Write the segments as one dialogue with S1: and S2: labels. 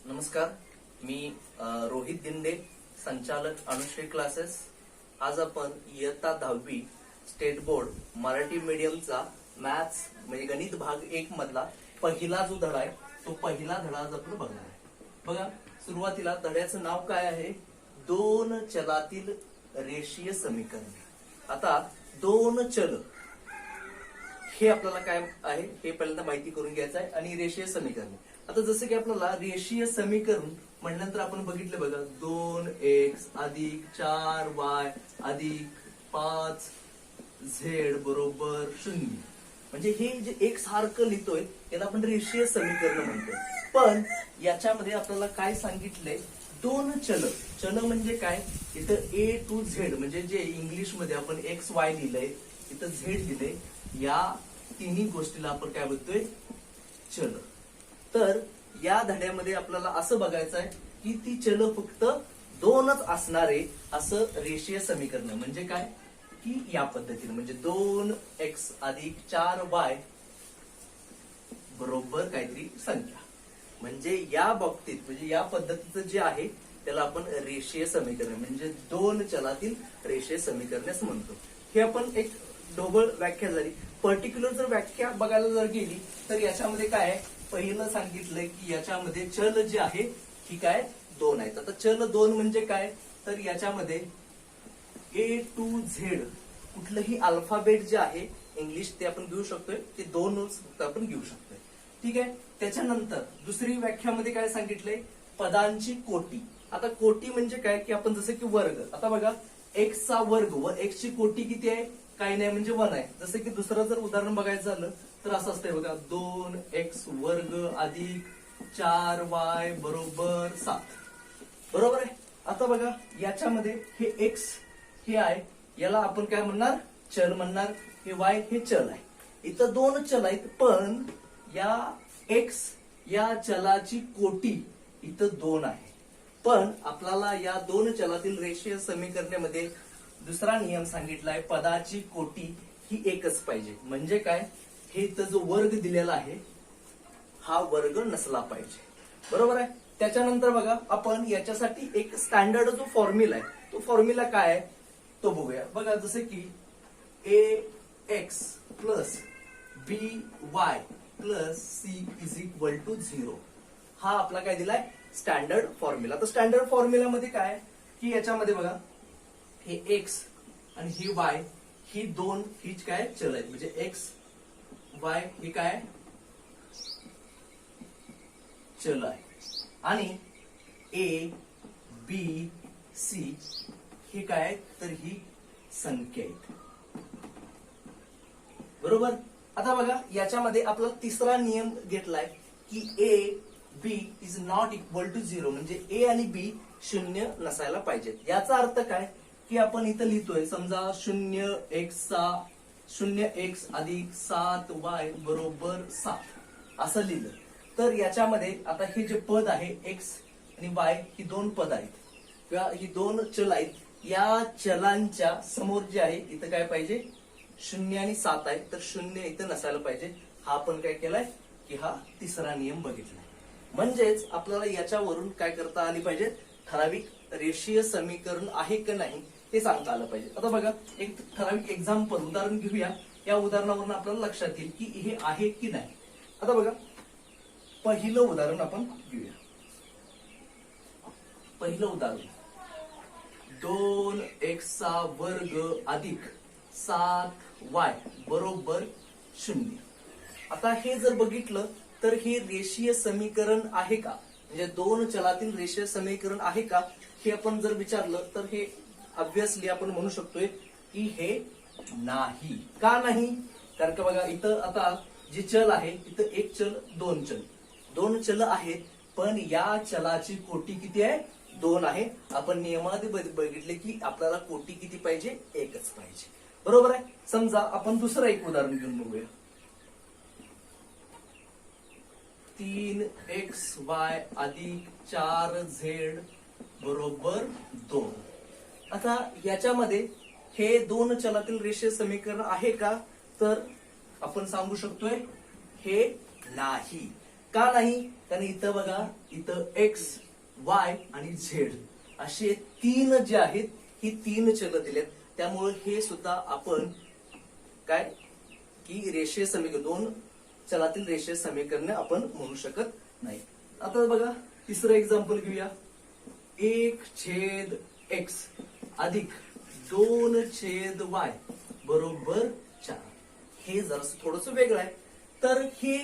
S1: नमस्कार, मी रोहित दिंडे, संचालक अनुश्री क्लासेस. आज आपण इयत्ता 10वी स्टेट बोर्ड मराठी मीडियमचा मॅथ्स म्हणजे गणित भाग 1 मधला पहिला जो धडा आहे तो पहिला धडा आज आपण बघणार आहे. बघा, सुरुवातीला धड्याचं नाव काय आहे? दोन चलातील रेषीय समीकरण. आता दोन चल हे आपल्याला काय आहे हे पहिल्यांदा माहिती करून घ्यायचं आहे. आणि रेषीय समीकरण, आता जसं की आपल्याला रेषीय समीकरण म्हटल्यानंतर आपण बघितलं बघा, 2x अधिक 4y अधिक 5z बरोबर 0. म्हणजे हे जे एक सारखं लिहितोय याला आपण रेषीय समीकरण म्हणतोय. पण याच्यामध्ये आपल्याला काय सांगितलंय? दोन चल. चल म्हणजे काय? इथं a to z म्हणजे जे इंग्लिश मध्ये आपण x y लिहिलंय, इथं z लिहिलंय, या तिन्ही गोष्टीला आपण काय बोलतोय? चल. तर या धड्यामध्ये आपल्याला असं बघायचं आहे की ती चल फक्त दोनच असणारे असं रेषीय समीकरण. म्हणजे काय की या पद्धतीने, म्हणजे 2x अधिक 4y बरोबर काहीतरी संख्या. म्हणजे या बाबतीत म्हणजे या पद्धतीचं जे आहे त्याला आपण रेषीय समीकरण म्हणजे दोन चलातील रेषीय समीकरण असं म्हणतो. हे आपण एक ढोबळ व्याख्या झाली. पर्टिक्युलर जर व्याख्या बघायला जर गेली तर याच्यामध्ये काय आहे? पहिलं सांगितलंय की याच्यामध्ये चल जे आहे ही काय दोन आहेत. आता चल दोन म्हणजे काय? तर याच्यामध्ये a to z कुठलंही अल्फाबेट जे आहे इंग्लिश ते आपण घेऊ शकतोय, ते दोनच फक्त आपण घेऊ शकतोय. ठीक आहे. त्याच्यानंतर दुसरी व्याख्यामध्ये काय सांगितलंय? पदांची कोटी. आता कोटी म्हणजे काय की आपण जसं की वर्ग. आता बघा, x चा वर्ग व x ची कोटी किती आहे? काही नाही, म्हणजे 1 आहे. जसं की दुसरं जर उदाहरण बघायचं झालं तर असं असतंय बघा, 2x वर्ग अधिक 4y बरोबर 7. बरोबर आहे. आता बघा, याच्यामध्ये हे x हे आहे, याला आपण काय म्हणणार? चल म्हणणार. हे y हे चल आहे. इथं दोन चल आहेत, पण या x या चलाची कोटी इथं 2 आहे. पण आपल्याला या दोन चलातील रेषीय समीकरणामध्ये दुसरा नियम सांगितलाय, पदाची कोटी ही एकच पाहिजे. म्हणजे काय? हे इथं जो वर्ग दिलेला आहे हा वर्ग नसला पाहिजे. बरोबर आहे. त्याच्यानंतर बघा, आपण याच्यासाठी एक स्टँडर्ड जो फॉर्म्युला आहे तो फॉर्म्युला काय आहे तो बघूया. बघा, जसं की ax plus by plus c is equal to 0 हा आपला काय दिलाय? Standard formula. तर स्टँडर्ड फॉर्म्युला मध्ये काय की याच्यामध्ये बघा, हे x आणि ही y ही दोन हीच काय चल आहेत. म्हणजे x y ही काय चल आहे. आणि a b c ही काय तर ही संख्या आहेत. बरोबर. आता बघा, याच्यामध्ये आपला तिसरा नियम घेतलाय की a b is not equal to 0. म्हणजे a आणि b शून्य नसायला पाहिजेत. याचा अर्थ काय की आपण इथं लिहितोय, समजा 0x अधिक 7y बरोबर 7 असं लिहिलं तर याच्यामध्ये आता हे जे पद आहे x आणि y ही दोन पद आहेत किंवा ही दोन चल आहेत. या चलांच्या समोर जे आहे इथं काय पाहिजे? 0 आणि 7 आहे, तर 0 इथं नसायला पाहिजे. हा आपण काय केलाय की हा तिसरा नियम बघितलाय. म्हणजेच आपल्याला याच्यावरून काय करता आली पाहिजे? ठराविक रेषीय समीकरण आहे की नाही हे सांगता आलं पाहिजे. आता बघा, एक ठराविक एक्झाम्पल उदाहरण घेऊया. या उदाहरणावरून आपल्याला लक्षात येईल की हे आहे की नाही. आता बघा, पहिलं उदाहरण आपण घेऊया. पहिलं उदाहरण, 2x चा वर्ग अधिक 7y बरोबर 0. आता हे जर बघितलं तर हे रेषीय समीकरण आहे का? म्हणजे दोन चलातील रेषीय समीकरण आहे का हे आपण जर विचारलं तर हे ऑब्व्हियसली आपण म्हणू शकतोय की हे नाही. का नाही? कारण का बघा, इथं आता जे चल आहे इथं एक चल दोन चल आहेत, पण या चलाची कोटी किती आहे? 2 आहे. आपण नियमामध्ये बघितले की आपल्याला कोटी किती पाहिजे? एकच पाहिजे. बरोबर आहे. समजा आपण दुसरं एक उदाहरण घेऊन बघूया. 3xy अधिक 4z बरोबर 2. आता याच्यामध्ये हे दोन चलातील रेषीय समीकरण आहे का? तर आपण सांगू शकतोय हे नाही. का नाही? कारण इथं बघा, इथं एक्स, वाय आणि झेड असे 3 जे आहेत, ही 3 चल दिलेत. त्यामुळे हे सुद्धा आपण काय की रेषीय समीकरण, 2 चलातील रेषीय समीकरण आपण म्हणू शकत नाही. आता बघा तिसरं एक्झाम्पल घेऊया. 1/x अधिक 2/y बरोबर 4. हे जरा थोडस वेगळं आहे. तर हे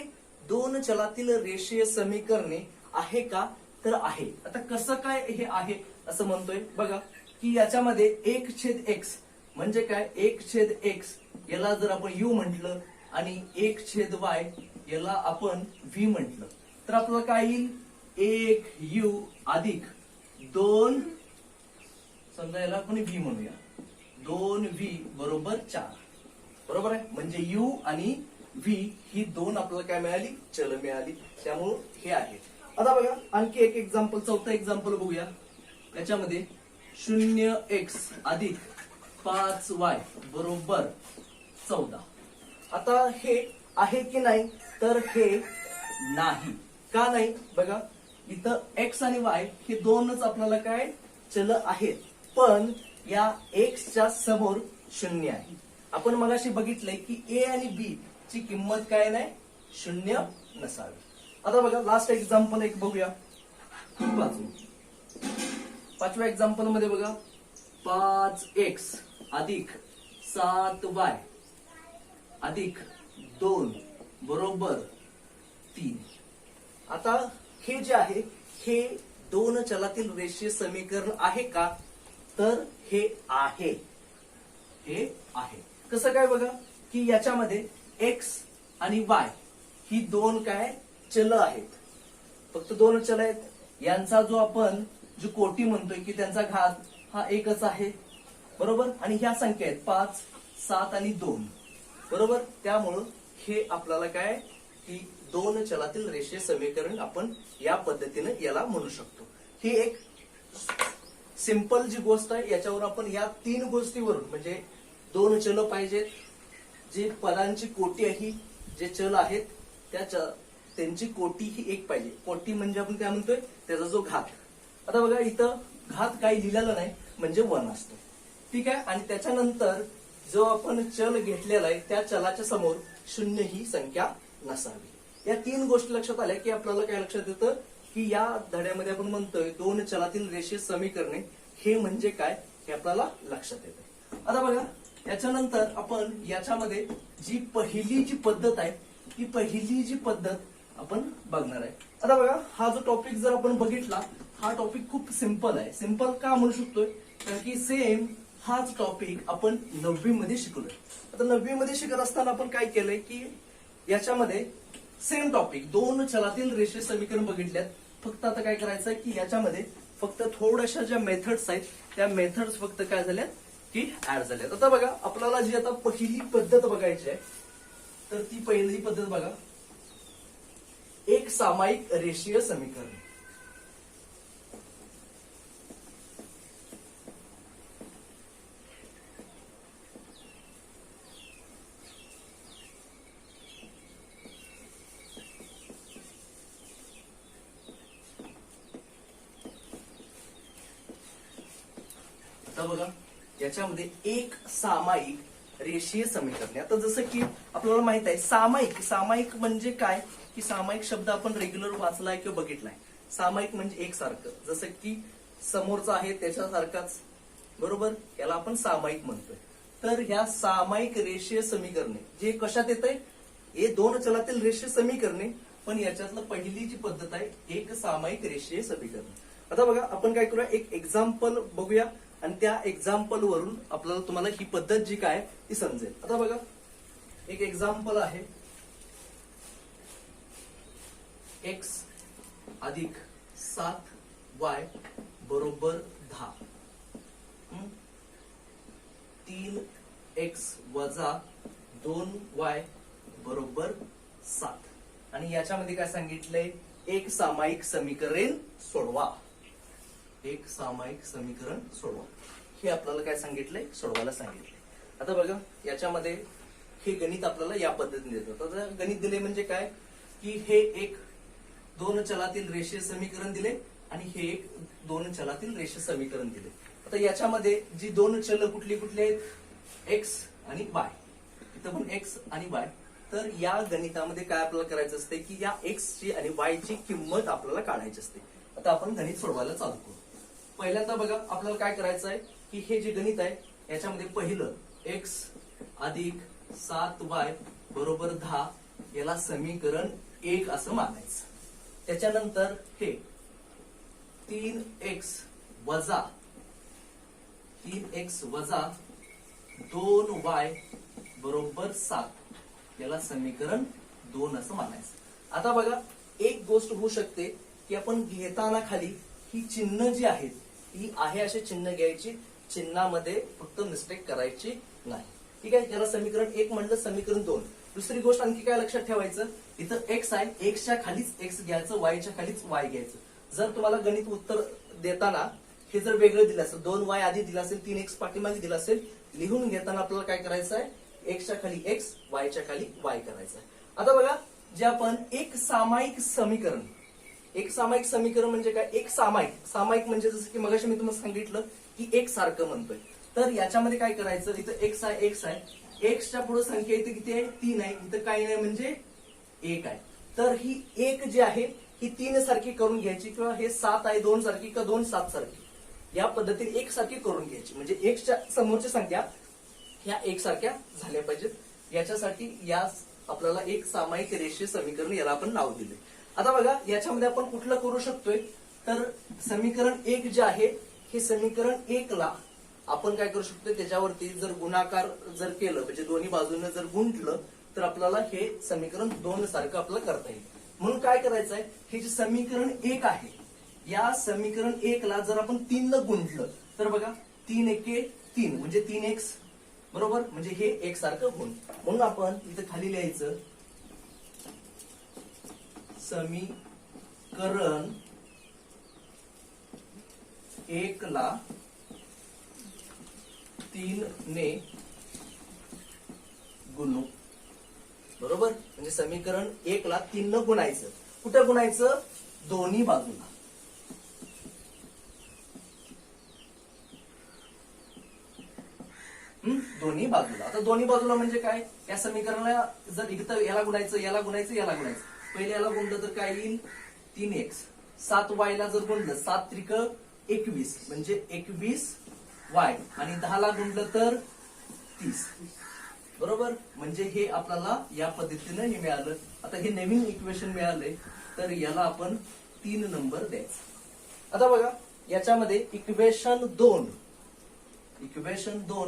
S1: 2 चलातील रेषीय समीकरणे आहे का? तर आहे. आता कसं काय हे आहे असं म्हणतोय बघा, की याच्यामध्ये 1/x म्हणजे काय, 1/x याला जर आपण u म्हटलं आणि 1/y याला आपण v म्हटलं, तर आपल्याला काय येईल, 1u अधिक 2, समजा याला आपण v म्हणूया, 2v बरोबर 4. बरोबर आहे. म्हणजे u आणि v ही 2 आपल्याला काय मिळाली, चल मिळाली. त्यामुळे हे आहे. आता बघा आणखी एक एक्झाम्पल, चौथा एक्झाम्पल बघूया. याच्यामध्ये 0x अधिक 5y बरोबर 14. आता हे आहे की नाही, तर हे नाही. का नाही बघा, इथं x आणि y हे 2च आपल्याला काय चल आहेत, पण या x च्या समोर 0 आहे. आपण मगाशी बघितलंय की a आणि b ची किंमत काय नाही, 0 नसावी. आता बघा लास्ट एक्झाम्पल एक बघूया. 5व्या एक्झाम्पल मध्ये बघा, 5x अधिक 7y अधिक 2 बरोबर 3. आता हे जे आहे, हे 2 चलातील रेषीय समीकरण आहे का? तर हे आहे. हे आहे. कसं काय बघा, की याच्यामध्ये x आणि y ही 2 काय चल आहेत, फक्त 2 चल आहेत. यांचा जो आपण जो कोटी म्हणतोय की त्यांचा घात हा एकच आहे. बरोबर. आणि ह्या संख्या आहेत 5, 7 आणि 2. बरोबर. त्यामुळं हे आपल्याला काय की 2 चलातील रेषीय समीकरण आपण या पद्धतीने याला म्हणू शकतो. ही एक सिंपल जी गोष्ट आहे, याच्यावर आपण या 3 गोष्टीवरून म्हणजे 2 चल पाहिजेत, जी पदांची कोटी आहे, जे चल आहेत त्यांची कोटी ही एक पाहिजे. कोटी म्हणजे आपण काय म्हणतोय, त्याचा जो घात. आता बघा इथं घात काही लिहिलेला नाही, म्हणजे 1 असतो. ठीक आहे. आणि त्याच्यानंतर जो आपण चल घेतलेला आहे त्या चलाच्या समोर 0 ही संख्या नसावी. या 3 गोष्टी लक्षात आल्या की आपल्याला काय लक्षात येतं, की या धड्यामध्ये आपण म्हणतोय 2 चलातील रेषीय समीकरणे हे म्हणजे काय, हे आपल्याला लक्षात येतं. आता बघा याच्यानंतर आपण याच्यामध्ये जी पहिली जी पद्धत आहे, ही पहिली जी पद्धत आपण बघणार आहे. आता बघा हा जो टॉपिक जर आपण बघितला, हा टॉपिक खूप सिंपल आहे. सिंपल का म्हणू शकतोय, कारण की सेम हाच टॉपिक आपण 9वी मध्ये शिकलोय. आता 9वी मध्ये शिकत असताना आपण काय केलंय, की याच्यामध्ये सेम टॉपिक 2 चलातील रेषीय समीकरण बघितल्यात. फक्त आता काय करायचं की याच्यामध्ये फक्त थोड्याशा ज्या मेथड्स आहेत, त्या मेथड्स फक्त काय झाल्यात की ऍड झाल्यात. आता बघा आपल्याला जी आता पहिली पद्धत बघायची आहे, तर ती पहिली पद्धत बघा, एक सामायिक रेषीय समीकरण. आता बघा याच्यामध्ये एक सामायिक रेषीय समीकरणे. आता जसं की आपल्याला माहित आहे सामायिक, सामायिक म्हणजे काय, की सामायिक शब्द आपण रेग्युलर वाचलाय किंवा बघितलाय. सामायिक म्हणजे एकसारखं, जसं की समोरचा आहे त्याच्यासारखाच. बरोबर. याला आपण सामायिक म्हणतोय. तर ह्या सामायिक रेषीय समीकरणे जे कशात येत आहे, हे 2 चलातील रेषीय समीकरणे, पण याच्यातलं पहिली जी पद्धत आहे एक सामायिक रेषीय समीकरण. आता बघा आपण काय करूया, एक एक्झाम्पल बघूया आणि त्या एक्झाम्पल वरून आपल्याला तुम्हाला ही पद्धत जी काय ती समजेल. आता बघा एक एक्झाम्पल आहे, x अधिक 7y बरोबर 10, 3x वजा 2y बरोबर 7. आणि याच्यामध्ये काय सांगितलंय, एक सामायिक समीकरण सोडवा. एक सामायिक समीकरण सोडवा, हे आपल्याला काय सांगितलंय, सोडवायला सांगितलंय. आता बघा याच्यामध्ये हे गणित आपल्याला या पद्धतीने देतात. आता गणित दिले म्हणजे काय, की हे एक दोन चलातील रेषीय समीकरण दिले आणि हे एक दोन चलातील रेषीय समीकरण दिले. आता याच्यामध्ये जी दोन चल कुठली कुठली आहेत, एक्स आणि वाय. इथं पण एक्स आणि वाय. तर या गणितामध्ये काय आपल्याला करायचं असते की या एक्स ची आणि वाय ची किंमत आपल्याला काढायची असते. आता आपण गणित सोडवायला चालू करू. पहिल्यांदा बघा आपल्याला काय करायचं आहे की हे जे गणित आहे याच्यामध्ये पहिलं एक्स अधिक 7y बरोबर 10 याला समीकरण 1 असं मानायचं. त्याच्यानंतर हे 3x वजा 2y बरोबर 7 याला समीकरण 2 असं मानायचं. आता बघा एक गोष्ट होऊ शकते की आपण घेताना खाली ही चिन्ह जी आहेत ही आहे असे चिन्ह घ्यायची, चिन्हामध्ये फक्त मिस्टेक करायची नाही. ठीक आहे, याला समीकरण 1 म्हणलं, समीकरण 2. दुसरी गोष्ट आणखी काय लक्षात ठेवायचं, इथं एक्स आहे, एक्सच्या खालीच एक्स घ्यायचं, वायच्या खालीच वाय घ्यायचं. जर तुम्हाला गणित उत्तर देताना हे जर वेगळं दिलं असेल, 2y आधी दिला असेल, 3x पाठीमागे दिला असेल, लिहून घेताना आपल्याला काय करायचं आहे, एक्सच्या खाली एक्स, वायच्या खाली वाय करायचं आहे. आता बघा जे आपण एक सामायिक समीकरण म्हणजे काय, एक सामायिक म्हणजे जसं की मगाशी मी तुम्हाला सांगितलं की एक सारखं म्हणतोय. तर याच्यामध्ये काय करायचं, इथं एक्स आहे, एक्सच्या पुढे संख्या इथे किती आहे, 3 आहे, इथं काही नाही म्हणजे 1 आहे. तर ही 1 जी आहे ही 3 सारखी करून घ्यायची, किंवा हे 7 आहे 2 सारखी का 2 7 सारखी, या पद्धतीने 1 सारखी करून घ्यायची. म्हणजे एक्सच्या समोरच्या संख्या ह्या 1 सारख्या झाल्या पाहिजेत. याच्यासाठी या आपल्याला एक सामायिक रेषीय समीकरण याला आपण नाव दिले. आता बघा याच्यामध्ये आपण कुठलं करू शकतोय, तर समीकरण 1 जे आहे हे समीकरण 1 ला आपण काय करू शकतो, त्याच्यावरती जर गुणाकार जर केलं म्हणजे दोन्ही बाजूने जर गुंतलं तर आपल्याला हे समीकरण 2 सारखं आपल्याला करता येईल. म्हणून काय करायचं आहे, हे जे समीकरण 1 आहे या समीकरण 1 ला जर आपण 3 न गुंतलं तर बघा 3 एके 3 म्हणजे 3x बरोबर, म्हणजे हे 1 सारखं होईल. म्हणून आपण इथं खाली लिहायचं समीकरण 1 ला 3 ने गुणू, बरोबर. म्हणजे समीकरण 1 ला 3 न गुणायचं. कुठं गुणायचं, दोन्ही बाजूला. दोन्ही बाजूला. आता दोन्ही बाजूला म्हणजे काय, या समीकरणाला जर इथं याला गुणायचं, याला गुणायचं, याला गुणायचं. पहिले याला गुणलं तर काय येईल, 3x. 7y ला जर गुणलं 7 त्रिक 21 म्हणजे 21y, आणि 10 ला गुणलं तर 30 बरोबर. म्हणजे हे आपल्याला या पद्धतीनं हे मिळालं. आता हे नवीन इक्वेशन मिळालंय तर याला आपण 3 नंबर द्यायचा. आता बघा याच्यामध्ये इक्वेशन 2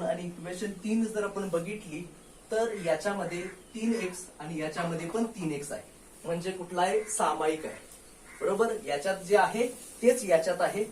S1: आणि इक्वेशन 3 जर आपण बघितली तर याच्यामध्ये 3x आणि याच्यामध्ये पण 3x आहे, म्हणजे कुठला आहे, सामायिक आहे बरोबर. याच्यात जे आहे तेच याच्यात आहे.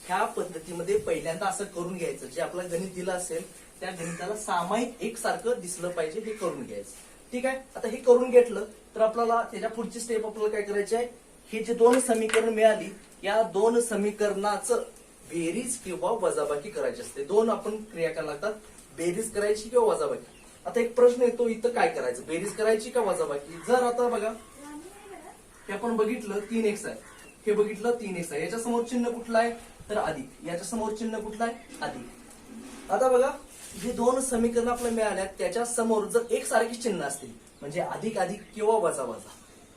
S1: ह्या पद्धतीमध्ये पहिल्यांदा असं करून घ्यायचं, जे आपलं गणित दिलं असेल त्या गणिताला सामायिक एक सारखं दिसलं पाहिजे, हे करून घ्यायचं. ठीक आहे, आता हे करून घेतलं तर आपल्याला त्याच्या पुढची स्टेप आपल्याला काय करायची आहे, हे जे 2 समीकरण मिळाली या 2 समीकरणाचं बेरीज किंवा वजाबाकी करायची असते. 2 आपण क्रिया करायला लागतात, बेरीज करायची किंवा वजाबाकी. आता एक प्रश्न येतो, इथं काय करायचं, बेरीज करायची का वजाबाकी. जर आता बघा हे आपण बघितलं 3x आहे, हे बघितलं 3x आहे, याच्या समोर चिन्ह कुठलं आहे तर अधिक, याच्या समोर चिन्ह कुठलं आहे अधिक. आता बघा हे 2 समीकरण आपल्याला मिळाल्यात, त्याच्या समोर जर एक सारखी चिन्ह असतील म्हणजे अधिक अधिक किंवा वजा वजा,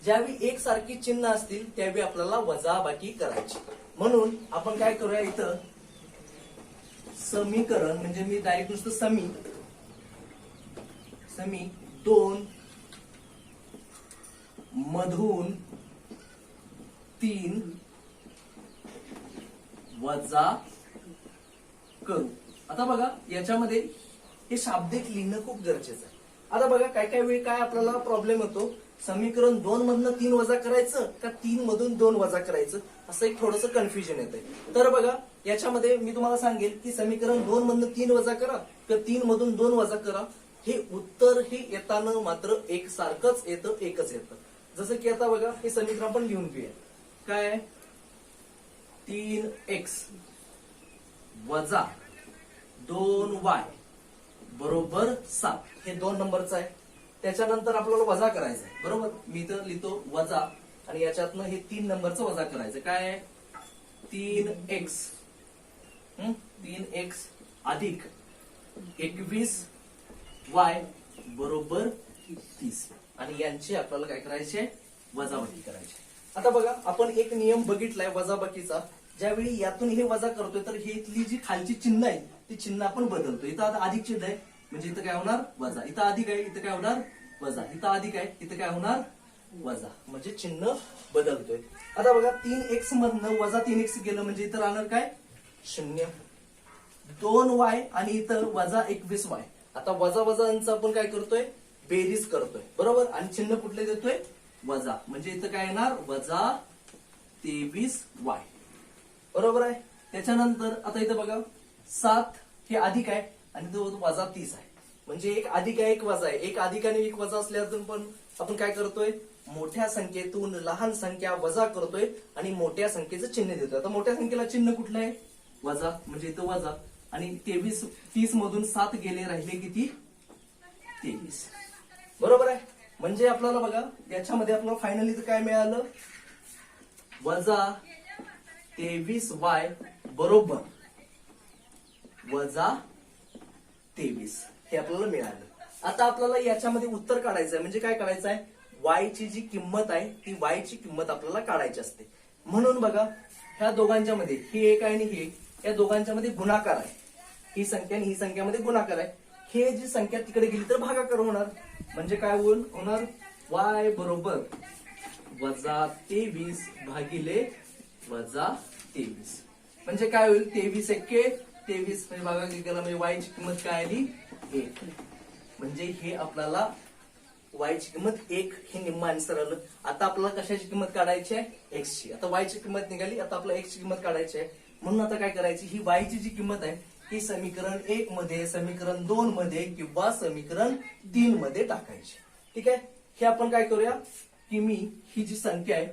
S1: ज्यावेळी एक सारखी चिन्ह असतील त्यावेळी आपल्याला वजाबाकी करायची. म्हणून आपण काय करूया, इथं समीकरण म्हणजे मी डायरेक्ट नुसतं समी 2 मधून 3 वजा करू. आता बघा याच्यामध्ये हे शाब्दिक लिहिणं खूप गरजेचं आहे. आता बघा काय काय वेळी काय आपल्याला प्रॉब्लेम होतो, समीकरण 2 मधनं 3 वजा करायचं का 3 मधून 2 वजा करायचं, असं एक थोडंसं कन्फ्युजन येतंय. तर बघा याच्यामध्ये मी तुम्हाला सांगेल की समीकरण 2 मधनं 3 वजा करा किंवा 3 मधून 2 वजा करा, हे उत्तर हे येताना मात्र एक सारखंच येतं, एकच येतं. जसं की आता बघा हे समीकरण आपण लिहून घेऊया, काय 3x वजा 2y बरोबर 7 हे 2 नंबरचं आहे. त्याच्यानंतर आपल्याला वजा करायचं आहे बरोबर. मी इथं लिहितो वजा आणि याच्यातनं हे 3 नंबरचं वजा करायचं. काय आहे? 3x 3x अधिक 21y बरोबर 30. आणि यांची आपल्याला काय करायचे? वजाबाकी करायची. आता बघा आपण एक नियम बघितलाय वजाबाकीचा. ज्यावेळी यातून हे वजा करतोय तर ही इथली जी खालची चिन्ह आहे ती चिन्ह आपण बदलतो. इथं आता अधिक चिन्ह आहे म्हणजे इथं काय होणार? वजा. इथं अधिक आहे इथं काय होणार? वजा. इथं अधिक आहे इथं काय होणार? वजा. म्हणजे चिन्ह बदलतोय. आता बघा 3x मधनं वजा 3x गेलं म्हणजे इथं राहणार काय? 0. 2y आणि इथं वजा 21y. आता वजा वजांचं आपण काय करतोय? बेरीज करतोय बरोबर. आणि चिन्ह कुठले देतोय? वजा. म्हणजे इथं काय येणार? वजा 23y बरोबर आहे. त्याच्यानंतर आता इथं बघा 7 हे अधिक आहे आणि तो वजा 30 आहे. म्हणजे एक अधिक आहे एक वजा आहे. एक अधिक आणि एक वजा असल्यातून पण आपण काय करतोय? मोठ्या संख्येतून लहान संख्या वजा करतोय आणि मोठ्या संख्येचं चिन्ह देतोय. आता मोठ्या संख्येला चिन्ह कुठलं आहे? वजा. म्हणजे इथं वजा. आणि 30 मधून 7 गेले राहिले किती? 23 बरोबर आहे. म्हणजे आपल्याला बघा याच्यामध्ये आपल्याला फायनली काय मिळालं? वजा 23y बरोबर वजा 23 हे आपल्याला मिळालं. आता आपल्याला याच्यामध्ये उत्तर काढायचं आहे. म्हणजे काय काढायचं आहे? y ची जी किंमत आहे ती y ची किंमत आपल्याला काढायची असते. म्हणून बघा ह्या दोघांच्या मध्ये ही एक आहे आणि ही एक, या दोघांच्या मध्ये गुणाकार आहे. ही संख्या आणि ही संख्यामध्ये गुणाकार आहे. हे जी संख्या तिकडे गेली तर भागाकार होणार. म्हणजे काय होणार? y बरोबर वजा 23 भागिले वजा 23. म्हणजे काय होईल? 23 एक्के 23 म्हणजे भागाकार केला म्हणजे y ची किंमत काय आली? 1. म्हणजे हे आपल्याला y ची किंमत 1 हे निम्म आन्सर आलं. आता आपल्याला कशाची किंमत काढायची आहे? x ची. आता y ची किंमत निघाली. आता आपल्याला x ची किंमत काढायची आहे. म्हणून आता काय करायची? ही y ची जी किंमत आहे ही समीकरण 1 मध्ये, समीकरण 2 मध्ये किंवा समीकरण 3 मध्ये टाकायची. ठीक आहे. हे आपण काय करूया की मी ही जी संख्या आहे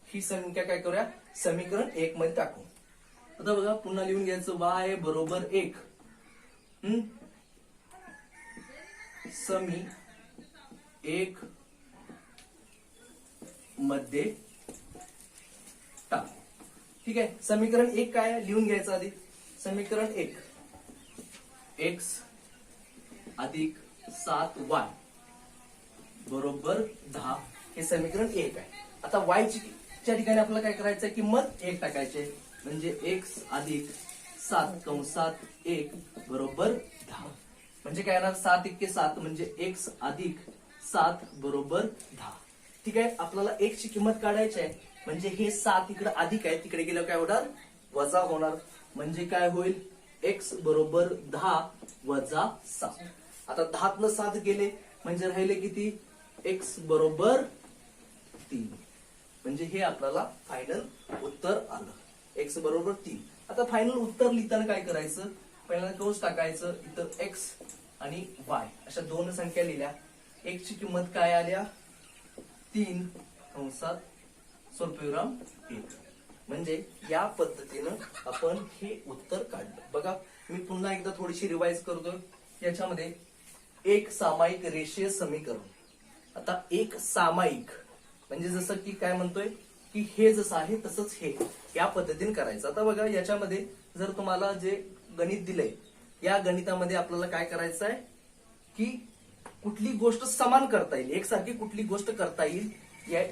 S1: ही संख्या काय करूया? समीकरण 1 मध्ये टाकू. आता बघा पुन्हा लिहून घ्यायचं y बरोबर 1 समी 1 मध्ये टाकू. ठीक आहे. समीकरण 1 काय आहे? लिहून घ्यायचं आधी. समीकरण 1 x अधिक 7y बरोबर 10 हे समीकरण 1 आहे. आता y च्या ठिकाणी आपल्याला काय करायचं? किंमत 1 टाकायची. म्हणजे x अधिक 7 कंसात 1 बरोबर 10. म्हणजे काय येणार? 7 एक्के 7 म्हणजे x अधिक 7 बरोबर 10. ठीक आहे. आपल्याला x ची किंमत काढायची आहे. म्हणजे हे 7 इकडे अधिक आहे तिकडे गेल्यावर काय होणार? वजा होणार. म्हणजे काय होईल? x बरोबर 10 वजा 7. आता 10 7 गेले म्हणजे राहिले किती? x बरोबर 3. म्हणजे हे आपल्याला फायनल उत्तर आलं. x बरोबर 3. आता फायनल उत्तर लिहिताना काय करायचं? पहिल्यांदा कंस टाकायचं. इथं x आणि y अशा दोन संख्या लिहिल्या. x ची किंमत काय आल्या? 3 कंसात स्वल्पविराम 1. म्हणजे या पद्धतीनं आपण हे उत्तर काढलं. बघा मी पुन्हा एकदा थोडीशी रिवाइज करतोय. याच्यामध्ये एक सामायिक रेषीय समीकरण. आता एक सामायिक म्हणजे जसं की काय म्हणतोय की हे जसं आहे तसंच हे या पद्धतीने करायचं. आता बघा याच्यामध्ये जर तुम्हाला जे गणित दिलंय या गणितामध्ये आपल्याला काय करायचं आहे की कुठली गोष्ट समान करता येईल, एकसारखी कुठली गोष्ट करता येईल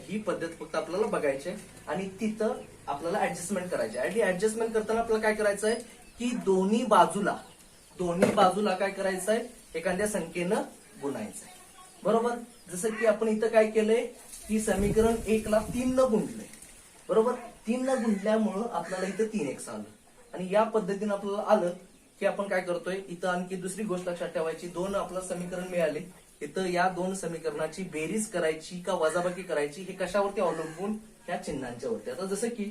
S1: ही पद्धत फक्त आपल्याला बघायची आहे. आणि तिथं आपल्याला ऍडजस्टमेंट करायची आहे. आणि ऍडजस्टमेंट करताना आपल्याला काय करायचं आहे की दोन्ही बाजूला काय करायचं आहे? एखाद्या संख्येनं गुणायचं आहे. बरोबर. जसं की आपण इथं काय केलंय की समीकरण 1 ला 3 न गुंतलंय. बरोबर. 3 न गुंतल्यामुळं आपल्याला इथं 3x आलं. आणि या पद्धतीने आपल्याला आलं की आपण काय करतोय इथं आणखी दुसरी गोष्ट लक्षात ठेवायची. 2 आपल्याला समीकरण मिळाले. इथं या 2 समीकरणाची बेरीज करायची का वजाबाकी करायची हे कशावरती अवलंबून? या चिन्हांच्या वरती. आता जसं की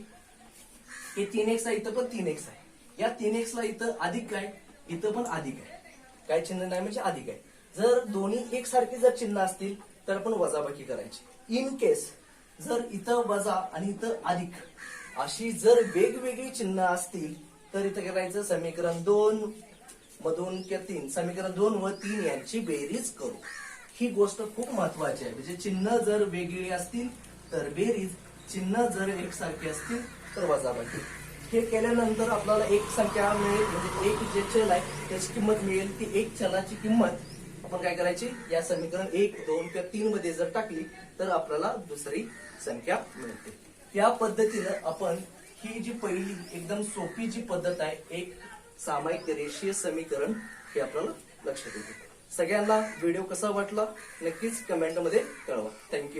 S1: हे 3x आहे इथं पण 3x आहे. या 3x ला इथं अधिक काय? इथं पण अधिक आहे. काय चिन्ह नाही म्हणजे अधिक आहे. जर दोन्ही एकसारखी जर चिन्ह असतील तर आपण वजाबाकी करायची. इन केस जर इथं वजा आणि इथं अधिक अशी जर वेगवेगळी चिन्ह असतील तर इथं करायचं समीकरण 2 मधून किंवा 3 समीकरण 2 व 3 यांची बेरीज करू. ही गोष्ट खूप महत्वाची आहे. म्हणजे चिन्ह जर वेगळी असतील तर बेरीज चिन्ह जर एकसारखे असतील तर वजाबाकी. हे केल्यानंतर आपल्याला एक संख्या मिळेल, म्हणजे एक जे चल आहे त्याची किंमत मिळेल. ती एक चलाची किंमत आपण काय करायची, या समीकरण 1, 2 किंवा 3 मध्ये जर टाकली तर आपल्याला दुसरी संख्या मिळते. या पद्धतीनं आपण ही जी पहिली एकदम सोपी जी पद्धत आहे, एक सामायिक रेषीय समीकरण, हे आपल्याला लक्षात येते. सगळ्यांना व्हिडिओ कसा वाटला नक्कीच कमेंट मध्ये कळवा. थँक्यू.